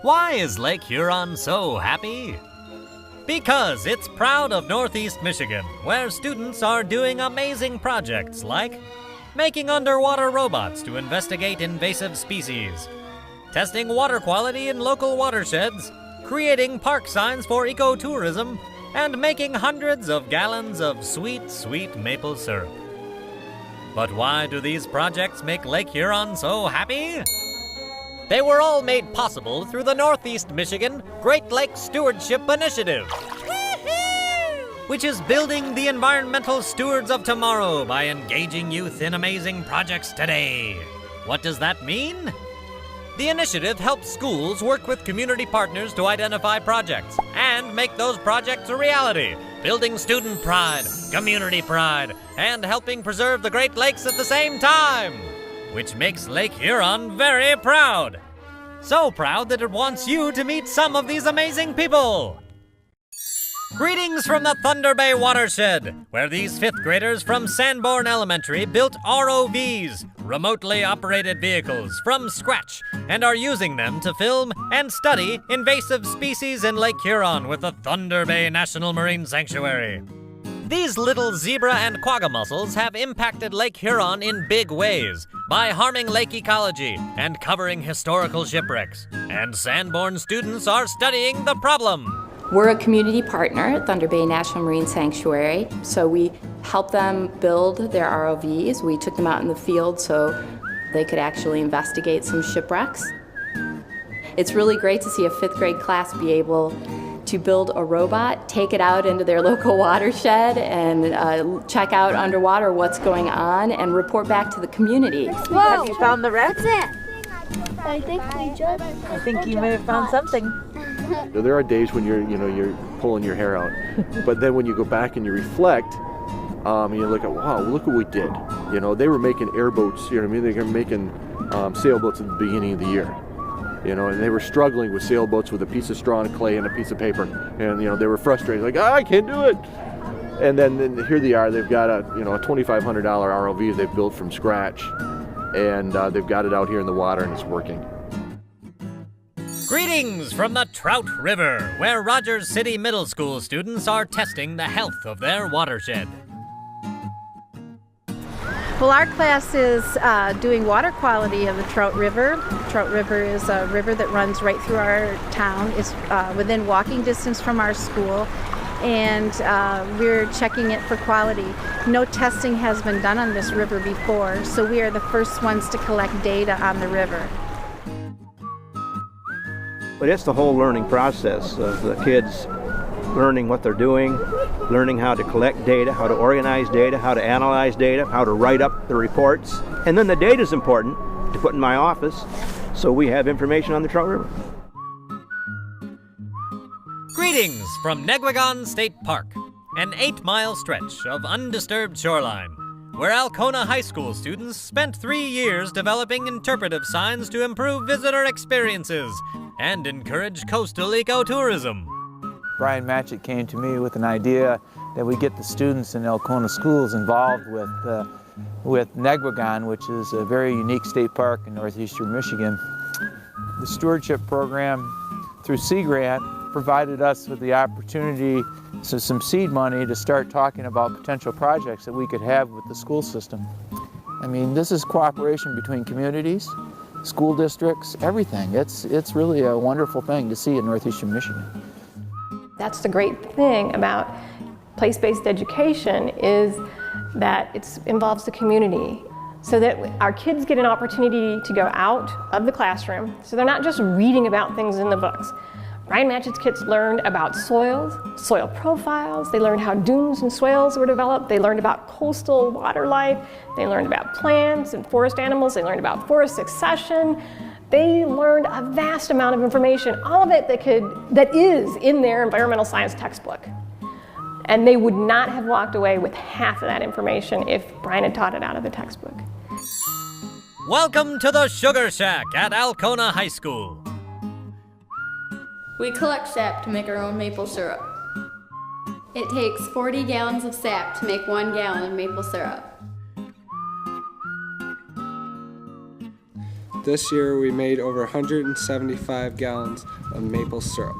Why is Lake Huron so happy? Because it's proud of Northeast Michigan, where students are doing amazing projects like making underwater robots to investigate invasive species, testing water quality in local watersheds, creating park signs for ecotourism, and making hundreds of gallons of sweet, sweet maple syrup. But why do these projects make Lake Huron so happy? They were all made possible through the Northeast Michigan Great Lakes Stewardship Initiative, which is building the environmental stewards of tomorrow by engaging youth in amazing projects today. What does that mean? The initiative helps schools work with community partners to identify projects and make those projects a reality, building student pride, community pride, and helping preserve the Great Lakes at the same time, which makes Lake Huron very proud. So proud that it wants you to meet some of these amazing people. Greetings from the Thunder Bay watershed, where these 5th graders from Sanborn Elementary built ROVs, remotely operated vehicles, from scratch, and are using them to film and study invasive species in Lake Huron with the Thunder Bay National Marine Sanctuary. These little zebra and quagga mussels have impacted Lake Huron in big ways by harming lake ecology and covering historical shipwrecks. And Sanborn students are studying the problem. We're a community partner at Thunder Bay National Marine Sanctuary, so we help them build their ROVs. We took them out in the field so they could actually investigate some shipwrecks. It's really great to see a 5th grade class be able to build a robot, take it out into their local watershed, and check out underwater what's going on and report back to the community. Whoa. Have you found the wreck? I think we just. I think you may have found something. There are days when you're pulling your hair out, but then when you go back and you reflect, and you look at, wow, look what we did. They were making airboats. They were making sailboats at the beginning of the year. And they wwere struggling with sailboats with a piece of straw and clay and a piece of paper, and they were frustrated, like, I can't do it. And then here they are. They've got a $2,500 ROV they've built from scratch, and they've got it out here in the water, and it's working. Greetings from the Trout River, where Rogers City Middle School students are testing the health of their watershed. Well, our class is doing water quality of the Trout River. Trout River is a river that runs right through our town. It's within walking distance from our school, and we're checking it for quality. No testing has been done on this river before, so we are the first ones to collect data on the river. But it's the whole learning process of the kids learning what they're doing, learning how to collect data, how to organize data, how to analyze data, how to write up the reports. And then the data is important to put in my office so we have information on the Trout River. Greetings from Negwagon State Park, an 8-mile stretch of undisturbed shoreline, where Alcona High School students spent 3 years developing interpretive signs to improve visitor experiences and encourage coastal ecotourism. Brian Matchett came to me with an idea that we get the students in Alcona schools involved with Negwagon, which is a very unique state park in northeastern Michigan. The stewardship program through Sea Grant provided us with the opportunity, so some seed money, to start talking about potential projects that we could have with the school system. I mean, this is cooperation between communities, school districts, everything. It's really a wonderful thing to see in northeastern Michigan. That's the great thing about place-based education, is that it involves the community, so that our kids get an opportunity to go out of the classroom, so they're not just reading about things in the books. Brian Matchett's kids learned about soils, soil profiles, they learned how dunes and swales were developed, they learned about coastal water life, they learned about plants and forest animals, they learned about forest succession. They learned a vast amount of information, all of it that is in their environmental science textbook. And they would not have walked away with half of that information if Brian had taught it out of the textbook. Welcome to the Sugar Shack at Alcona High School. We collect sap to make our own maple syrup. It takes 40 gallons of sap to make 1 gallon of maple syrup. This year we made over 175 gallons of maple syrup.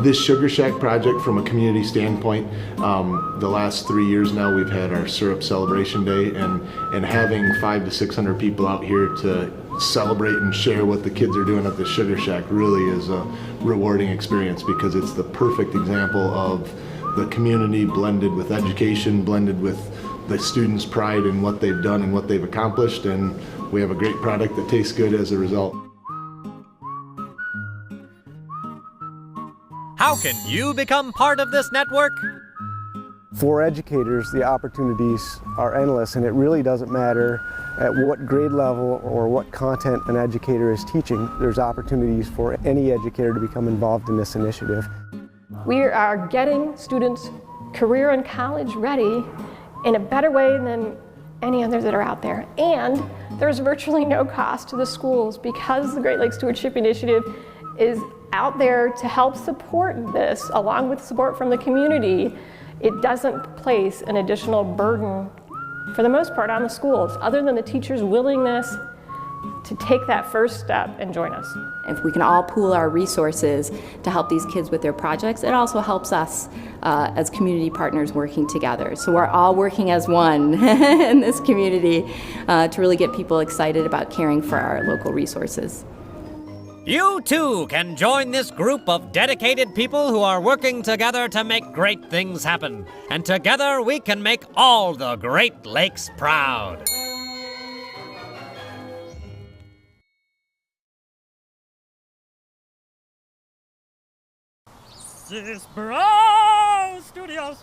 This Sugar Shack project, from a community standpoint, the last 3 years now we've had our syrup celebration day, and having 500 to 600 people out here to celebrate and share what the kids are doing at the Sugar Shack really is a rewarding experience, because it's the perfect example of the community blended with education, blended with the students' pride in what they've done and what they've accomplished, and we have a great product that tastes good as a result. How can you become part of this network? For educators, the opportunities are endless, and it really doesn't matter at what grade level or what content an educator is teaching. There's opportunities for any educator to become involved in this initiative. We are getting students career and college ready in a better way than any others that are out there. And there's virtually no cost to the schools, because the Great Lakes Stewardship Initiative is out there to help support this, along with support from the community. It doesn't place an additional burden, for the most part, on the schools, other than the teachers' willingness to take that first step and join us. If we can all pool our resources to help these kids with their projects, it also helps us as community partners working together. So we're all working as one in this community to really get people excited about caring for our local resources. You too can join this group of dedicated people who are working together to make great things happen. And together we can make all the Great Lakes proud. Sis Bro Studios.